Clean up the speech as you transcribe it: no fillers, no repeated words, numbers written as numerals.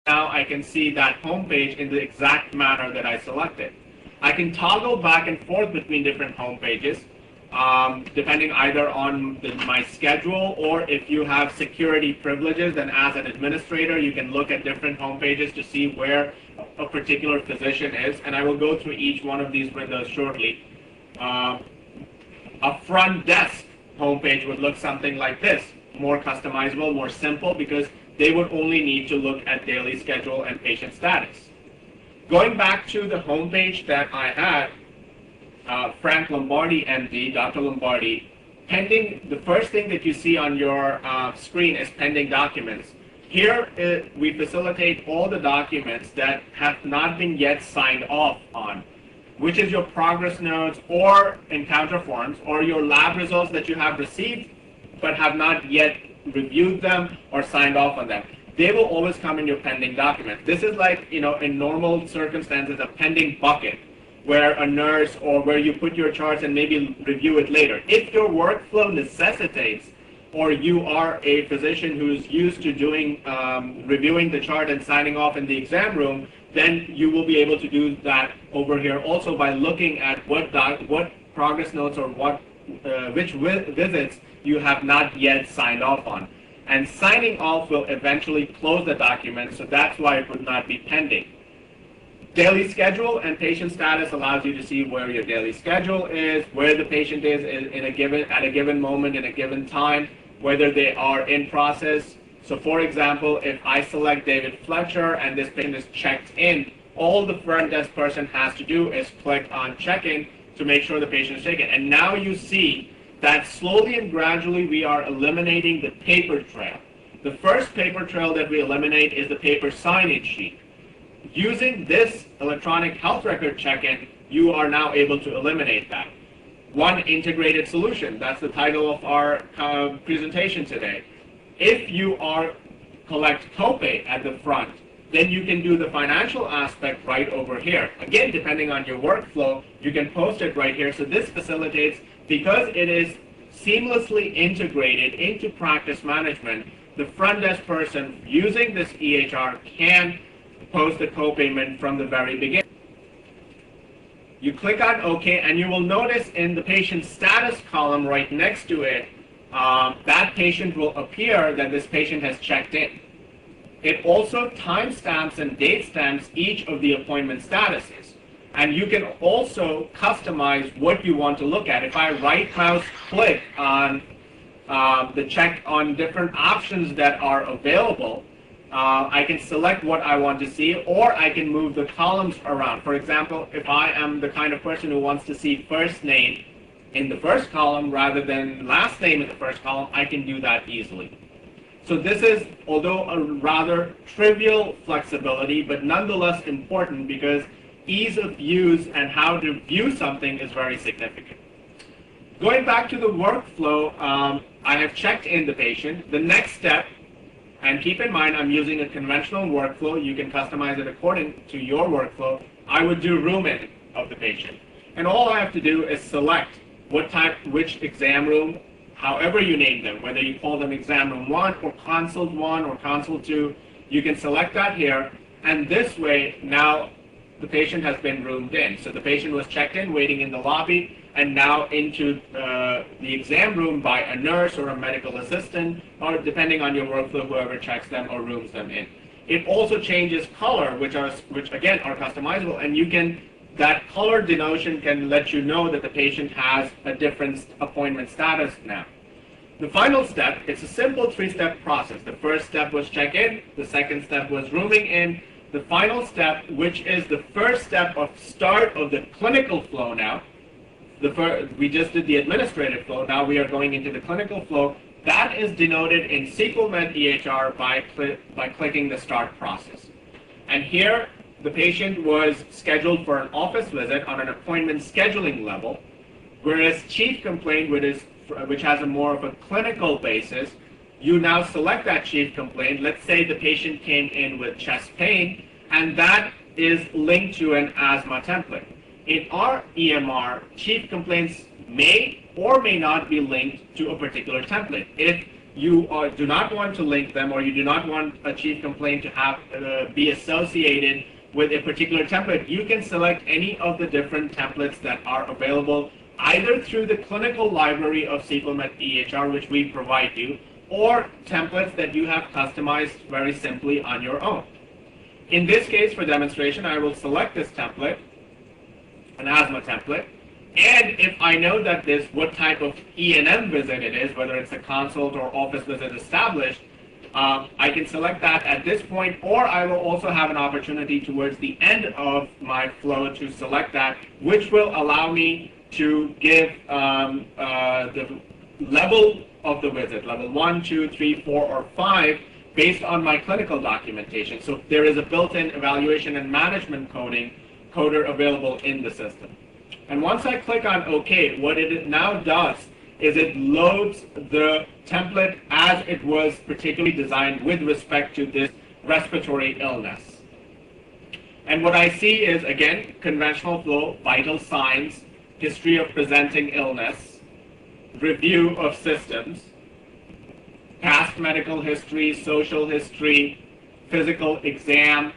Now I can see that home page in the exact manner that I selected. I can toggle back and forth between different home pages, depending either on my schedule, or if you have security privileges, then as an administrator, you can look at different home pages to see where a particular physician is, and I will go through each one of these windows shortly. A front desk homepage would look something like this, more customizable, more simple, because they would only need to look at daily schedule and patient status. Going back to the homepage that I had, Frank Lombardi, MD, Dr. Lombardi, pending, the first thing that you see on your screen is pending documents. Here, we facilitate all the documents that have not been yet signed off on, which is your progress notes or encounter forms, or your lab results that you have received but have not yet reviewed them or signed off on them. They will always come in your pending documents. This is like, in normal circumstances, a pending bucket where a nurse or where you put your charts and maybe review it later. If your workflow necessitates, or you are a physician who's used to doing reviewing the chart and signing off in the exam room, then you will be able to do that over here also by looking at what progress notes or which visits you have not yet signed off on. And signing off will eventually close the document, so that's why it would not be pending. Daily schedule and patient status allows you to see where your daily schedule is, where the patient is at a given moment in a given time, whether they are in process. So for example, if I select David Fletcher and this patient is checked in, all the front desk person has to do is click on check-in to make sure the patient is taken. And now you see that slowly and gradually we are eliminating the paper trail. The first paper trail that we eliminate is the paper signage sheet. Using this electronic health record check-in, you are now able to eliminate that. One integrated solution, that's the title of our presentation today. If you collect copay at the front, then you can do the financial aspect right over here. Again, depending on your workflow, you can post it right here. So this facilitates, because it is seamlessly integrated into practice management, the front desk person using this EHR can post the copayment from the very beginning. You click on OK, and you will notice in the patient status column right next to it, that patient will appear that this patient has checked in. It also timestamps and date stamps each of the appointment statuses. And you can also customize what you want to look at. If I right mouse click on the check on different options that are available, I can select what I want to see, or I can move the columns around. For example, if I am the kind of person who wants to see first name in the first column rather than last name in the first column, I can do that easily. So this is, although a rather trivial flexibility, but nonetheless important, because ease of use and how to view something is very significant. Going back to the workflow, I have checked in the patient. The next step, and keep in mind I'm using a conventional workflow, you can customize it according to your workflow, I would do room in of the patient. And all I have to do is select which exam room, however you name them, whether you call them exam room 1 or consult 1 or consult 2, you can select that here, and this way now the patient has been roomed in. So the patient was checked in, waiting in the lobby, and now into the exam room by a nurse or a medical assistant, or depending on your workflow, whoever checks them or rooms them in. It also changes color, which again are customizable, and that color denotion can let you know that the patient has a different appointment status now. The final step, it's a simple 3-step process. The first step was check-in, the second step was rooming in, the final step, which is the first step of start of the clinical flow now. We just did the administrative flow, now we are going into the clinical flow. That is denoted in SequelMed EHR by clicking the start process. And here, the patient was scheduled for an office visit on an appointment scheduling level, whereas chief complaint, which has a more of a clinical basis, you now select that chief complaint. Let's say the patient came in with chest pain, and that is linked to an asthma template. In our EMR, chief complaints may or may not be linked to a particular template. If you do not want to link them, or you do not want a chief complaint to have be associated with a particular template, you can select any of the different templates that are available either through the clinical library of SequelMed EHR, which we provide you, or templates that you have customized very simply on your own. In this case, for demonstration, I will select this template, an asthma template, and if I know that this what type of E&M visit it is, whether it's a consult or office visit established, I can select that at this point, or I will also have an opportunity towards the end of my flow to select that, which will allow me to give the level of the visit, level 1, 2, 3, 4, or 5, based on my clinical documentation. So there is a built-in evaluation and management coder available in the system. And once I click on OK, what it now does is it loads the template as it was particularly designed with respect to this respiratory illness. And what I see is, again, conventional flow, vital signs, history of presenting illness, review of systems, past medical history, social history, physical exam,